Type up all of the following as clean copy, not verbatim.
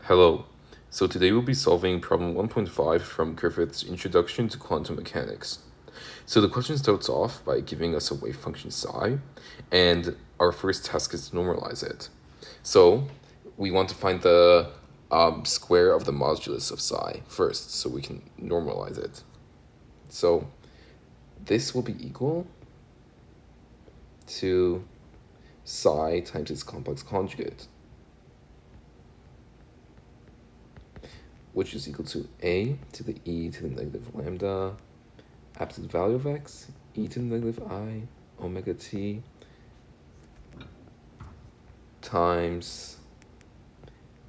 Hello. So today we'll be solving problem 1.5 from Griffiths' Introduction to Quantum Mechanics. So the question starts off by giving us a wave function psi, and our first task is to normalize it. So we want to find the square of the modulus of psi first, so we can normalize it. So this will be equal to psi times its complex conjugate, which is equal to a to the e to the negative lambda absolute value of x, e to the negative I omega t times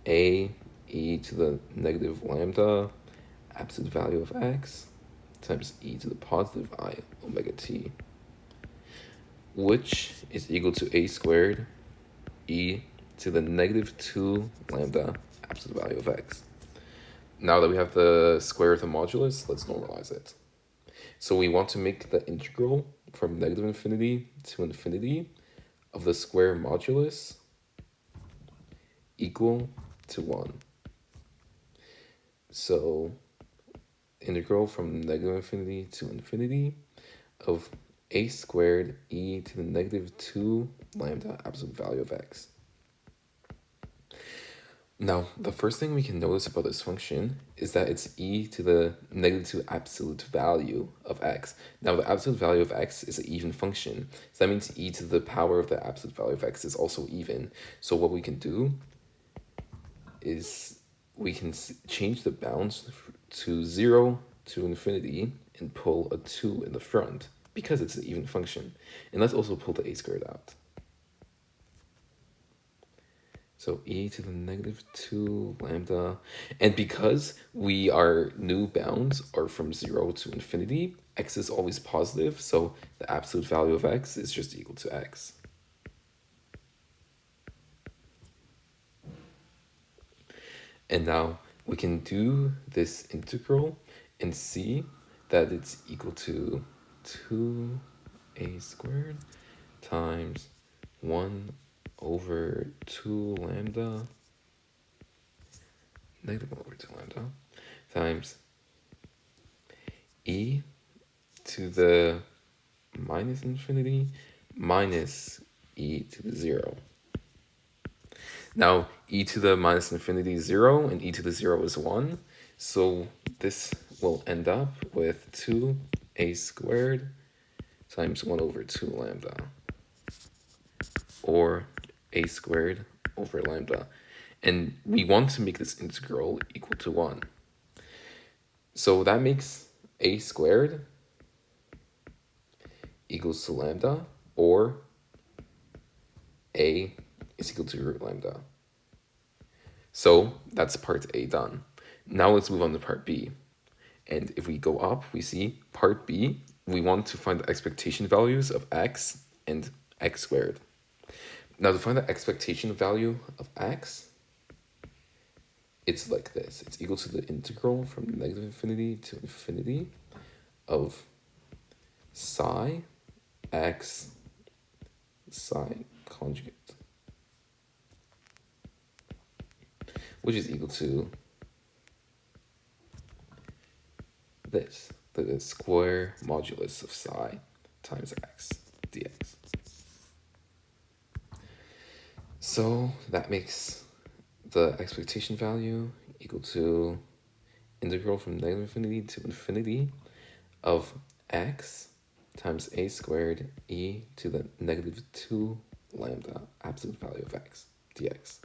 a e to the negative lambda absolute value of x times e to the positive I omega t, which is equal to a squared e to the negative 2 lambda absolute value of x. Now that we have the square of the modulus, let's normalize it. So we want to make the integral from negative infinity to infinity of the square modulus equal to 1. So integral from negative infinity to infinity of a squared e to the negative 2 lambda absolute value of x. Now, the first thing we can notice about this function is that it's e to the negative 2 absolute value of x. Now, the absolute value of x is an even function. So that means e to the power of the absolute value of x is also even. So what we can do is we can change the bounds to 0 to infinity and pull a 2 in the front because it's an even function. And let's also pull the a squared out. So e to the negative 2 lambda. And because our new bounds are from 0 to infinity, x is always positive, so the absolute value of x is just equal to x. And now we can do this integral and see that it's equal to 2a squared times 1 over 2 lambda, negative 1 over 2 lambda, times e to the minus infinity minus e to the 0. Now, e to the minus infinity is 0, and e to the 0 is 1. So this will end up with 2a squared times 1 over 2 lambda, or a squared over lambda. And we want to make this integral equal to 1. So that makes a squared equals to lambda, or a is equal to root lambda. So that's part A done. Now let's move on to part B. And if we go up, we see part B, we want to find the expectation values of x and x squared. Now to find the expectation value of x, it's like this. It's equal to the integral from negative infinity to infinity of psi x psi conjugate, which is equal to this, the square modulus of psi times x dx. So that makes the expectation value equal to integral from negative infinity to infinity of x times a squared e to the negative 2 lambda absolute value of x dx.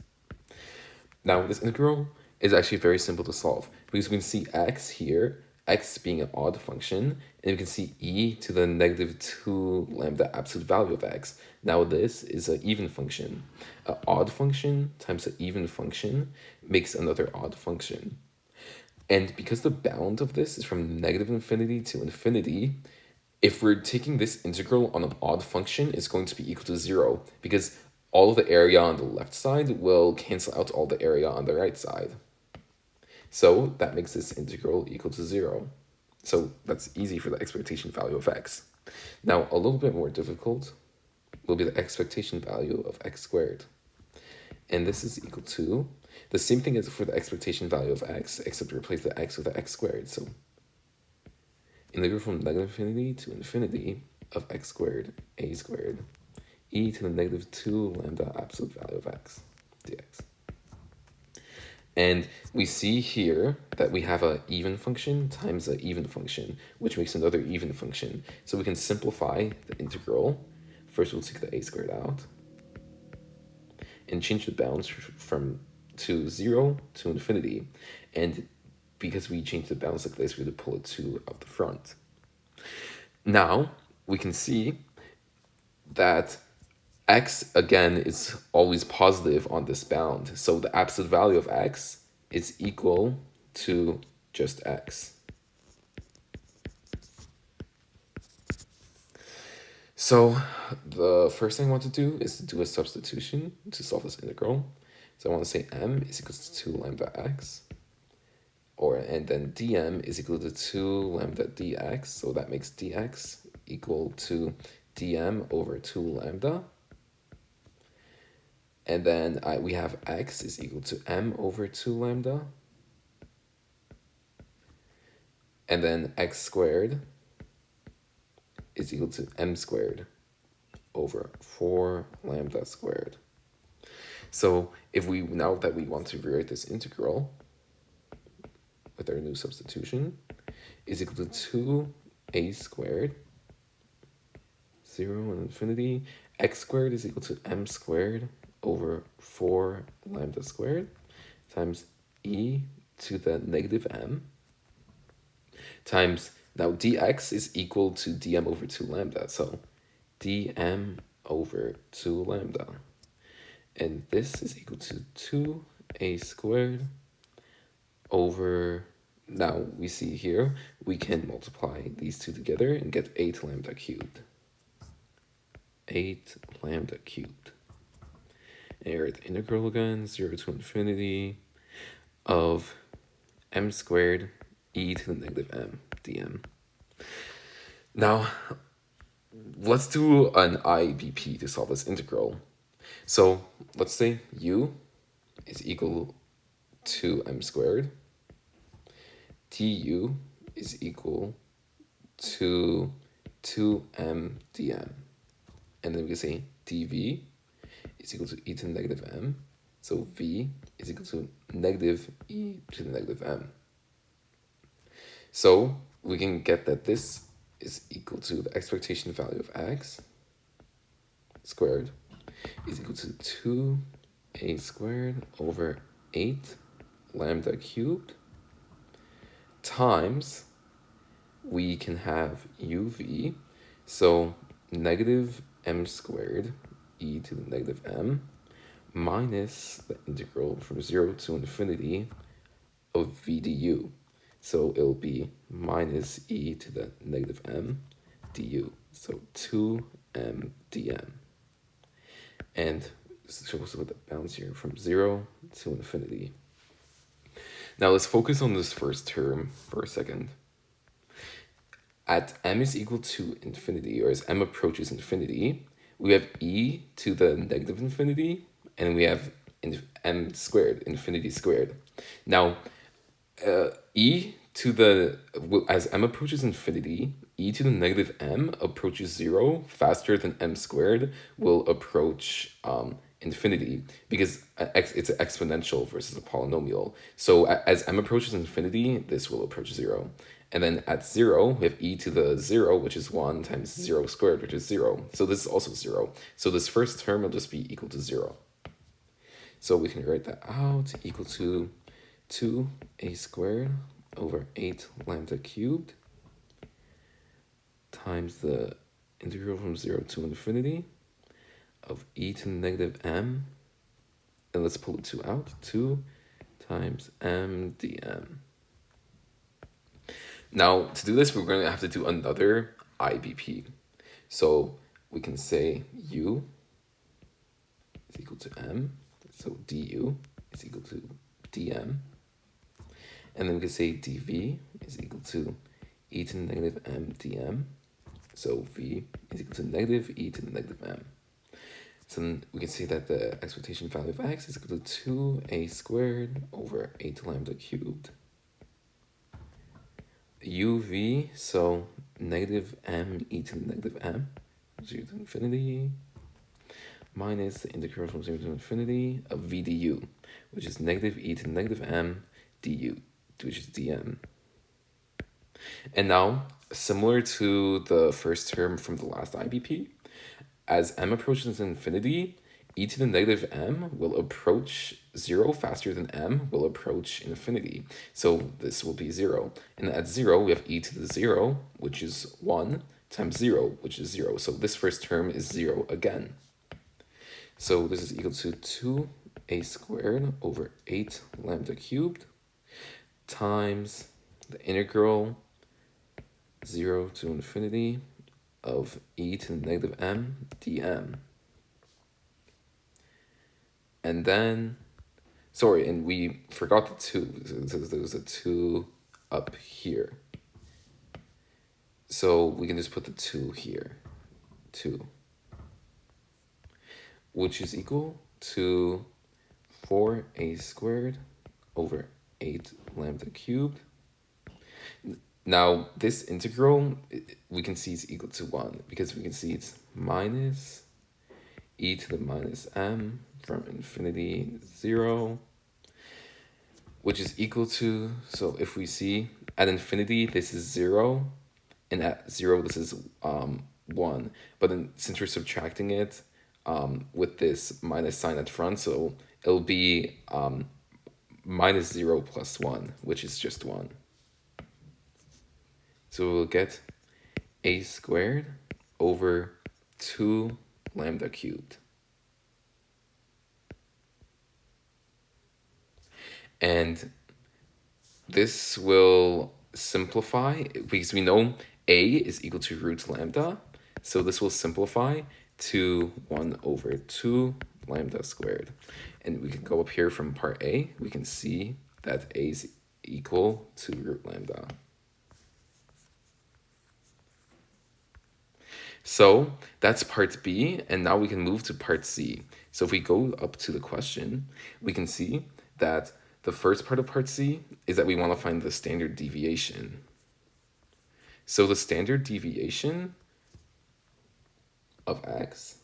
Now, this integral is actually very simple to solve because we can see x here, x being an odd function, and we can see e to the negative 2 lambda absolute value of x. Now, this is an even function. An odd function times an even function makes another odd function. And because the bound of this is from negative infinity to infinity, if we're taking this integral on an odd function, it's going to be equal to 0 because all of the area on the left side will cancel out all the area on the right side. So that makes this integral equal to 0. So that's easy for the expectation value of x. Now, a little bit more difficult will be the expectation value of x squared. And this is equal to, The same thing as for the expectation value of x, except replace the x with the x squared. So integral from negative infinity to infinity of x squared a squared e to the negative 2 lambda absolute value of x dx. And we see here that we have an even function times an even function, which makes another even function. So we can simplify the integral. First, we'll take the a squared out and change the bounds from to 0 to infinity. And because we change the bounds like this, we're going to pull a 2 out the front. Now, we can see that x, again, is always positive on this bound. So the absolute value of x is equal to just x. So the first thing I want to do is to do a substitution to solve this integral. So I want to say m is equal to 2 lambda x, and then dm is equal to 2 lambda dx. So that makes dx equal to dm over 2 lambda. And then we have x is equal to m over 2 lambda. And then x squared is equal to m squared over 4 lambda squared. So if we, now that we want to rewrite this integral with our new substitution, is equal to 2a squared, 0 and infinity, x squared is equal to m squared over 4 lambda squared times e to the negative m times, now dx is equal to dm over 2 lambda, so dm over 2 lambda. And this is equal to 2a squared over, now we see here, we can multiply these two together and get 8 lambda cubed. 8 lambda cubed. And here the integral again, 0 to infinity of m squared e to the negative m dm. Now, let's do an IBP to solve this integral. So let's say u is equal to m squared, du is equal to 2m dm, and then we can say dv is equal to e to the negative m, so v is equal to negative e to the negative m. So we can get that this is equal to the expectation value of x squared is equal to 2a squared over 8 lambda cubed times, we can have uv, so negative m squared e to the negative m minus the integral from 0 to infinity of v du. So it'll be minus e to the negative m du, so 2m dm. And so with the bounds here from 0 to infinity. Now let's focus on this first term for a second. At m is equal to infinity, or as m approaches infinity, we have e to the negative infinity, and we have m squared, infinity squared. Now, e to the, as m approaches infinity, e to the negative m approaches 0 faster than m squared will approach infinity, because it's an exponential versus a polynomial. So as m approaches infinity, this will approach 0. And then at 0, we have e to the 0, which is 1, times 0 squared, which is 0. So this is also 0. So this first term will just be equal to 0. So we can write that out, equal to 2a squared over 8 lambda cubed times the integral from 0 to infinity of e to the negative m, and let's pull the 2 out, 2 times m dm. Now, to do this, we're going to have to do another IBP. So we can say u is equal to m, so du is equal to dm. And then we can say dv is equal to e to the negative m dm. So v is equal to negative e to the negative m. So then we can see that the expectation value of x is equal to 2a squared over 8 lambda cubed. uv, so negative m e to the negative m, 0 to infinity, minus the integral from 0 to infinity of v du, which is negative e to the negative m du, which is dm. And now, similar to the first term from the last IBP, as m approaches infinity, e to the negative m will approach 0 faster than m will approach infinity. So this will be 0. And at 0, we have e to the 0, which is 1, times 0, which is 0. So this first term is 0 again. So this is equal to 2a squared over 8 lambda cubed times the integral 0 to infinity of e to the negative m dm. And then, sorry, and we forgot the 2. So there's a 2 up here. So we can just put the 2 here. 2. Which is equal to 4a squared over 8 lambda cubed. Now, this integral, we can see it's equal to 1 because we can see it's minus e to the minus m from infinity 0, which is equal to, so if we see at infinity, this is 0, and at 0, this is 1. But then since we're subtracting it with this minus sign at front, so it'll be minus 0 plus 1, which is just 1. So we'll get a squared over 2 lambda cubed. And this will simplify because we know a is equal to root lambda. So this will simplify to 1 over 2 lambda squared. And we can go up here from part A. We can see that a is equal to root lambda. So that's part B, and now we can move to part C. So if we go up to the question, we can see that the first part of part C is that we want to find the standard deviation. So the standard deviation of x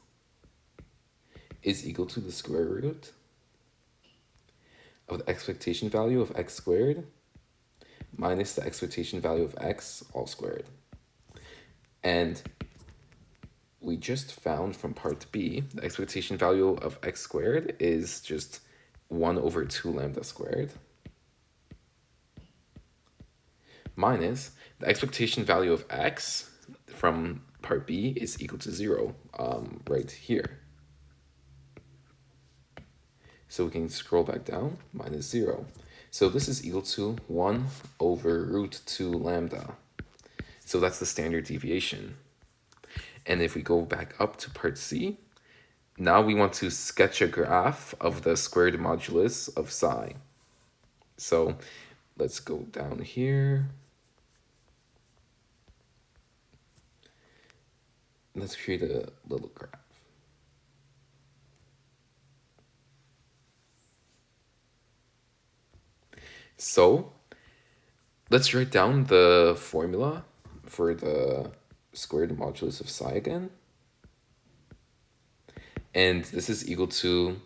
is equal to the square root of the expectation value of x squared minus the expectation value of x all squared. And we just found from part B, the expectation value of x squared is just 1 over 2 lambda squared minus the expectation value of x from part B is equal to 0 right here. So we can scroll back down, minus 0. So this is equal to 1 over root 2 lambda. So that's the standard deviation. And if we go back up to part C, now we want to sketch a graph of the squared modulus of psi. So let's go down here. Let's create a little graph. So let's write down the formula for the squared modulus of psi again. And this is equal to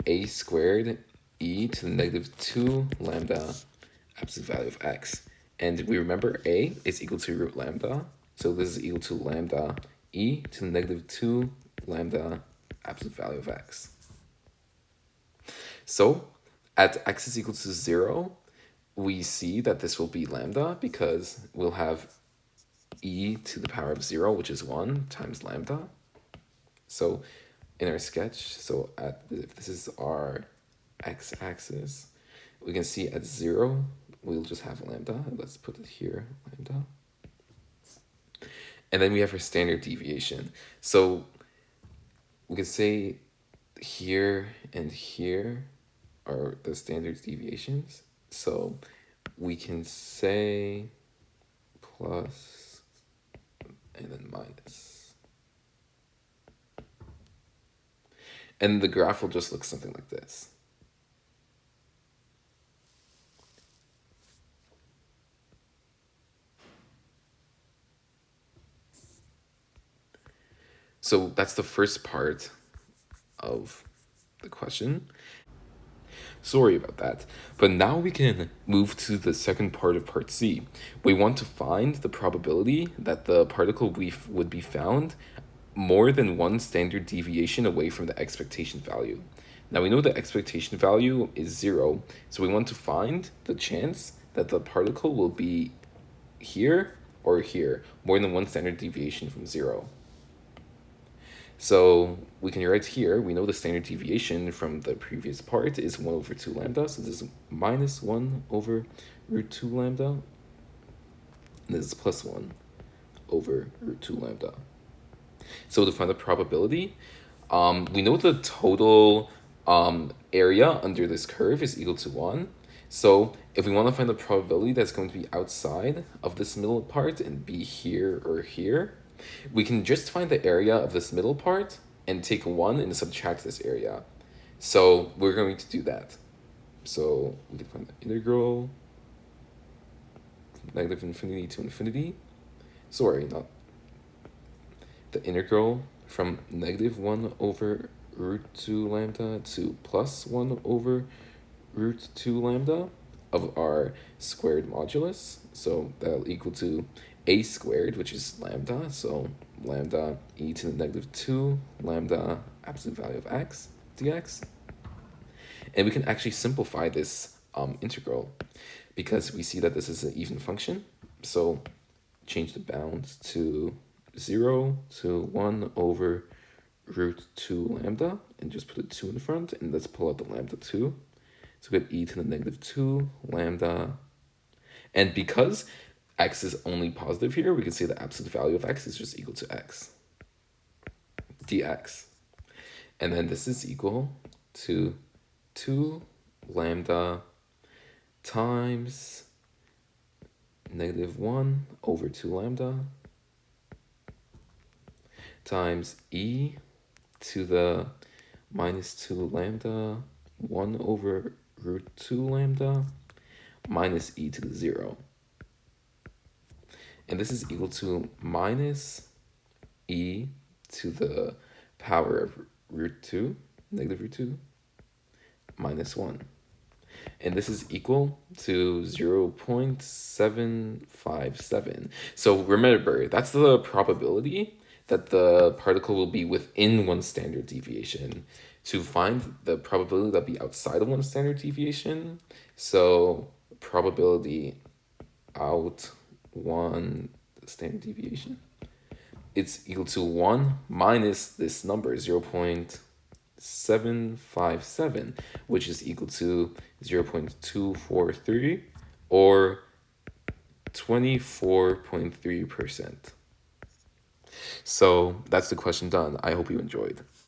a squared e to the negative 2 lambda absolute value of x. And we remember a is equal to root lambda. So this is equal to lambda e to the negative 2 lambda absolute value of x. So at x is equal to 0, we see that this will be lambda because we'll have e to the power of 0, which is 1, times lambda. So in our sketch, so if this is our x-axis, we can see at 0, we'll just have lambda. Let's put it here, lambda. And then we have our standard deviation. So we can say here and here are the standard deviations. So we can say plus and then minus. And the graph will just look something like this. So that's the first part of the question. Sorry about that. But now we can move to the second part of part C. We want to find the probability that the particle would be found more than one standard deviation away from the expectation value. Now we know the expectation value is 0, so we want to find the chance that the particle will be here or here, more than one standard deviation from 0. So we can write here, we know the standard deviation from the previous part is 1 over 2 lambda, so this is minus 1 over root 2 lambda, and this is plus 1 over root 2 lambda. So to find the probability, we know the total area under this curve is equal to 1. So if we want to find the probability that's going to be outside of this middle part and be here or here, we can just find the area of this middle part and take 1 and subtract this area. So we're going to do that. So we can find the integral negative infinity to infinity. Sorry, not the integral from negative 1 over root 2 lambda to plus 1 over root 2 lambda of our squared modulus. So that'll equal to a squared, which is lambda. So lambda e to the negative 2 lambda absolute value of x dx. And we can actually simplify this integral because we see that this is an even function. So change the bounds to 0 to 1 over root 2 lambda and just put a 2 in front, and let's pull out the lambda 2. So we get e to the negative 2 lambda. And because x is only positive here, we can say the absolute value of x is just equal to x dx. And then this is equal to 2 lambda times negative 1 over 2 lambda times e to the minus 2 lambda 1 over root 2 lambda minus e to the 0. And this is equal to minus e to the power of root 2, negative root 2, minus 1. And this is equal to 0.757. So remember, that's the probability that the particle will be within one standard deviation. To find the probability that be outside of one standard deviation, so probability out one standard deviation, it's equal to 1 minus this number, 0.757, which is equal to 0.243 or 24.3%. So that's the question done. I hope you enjoyed.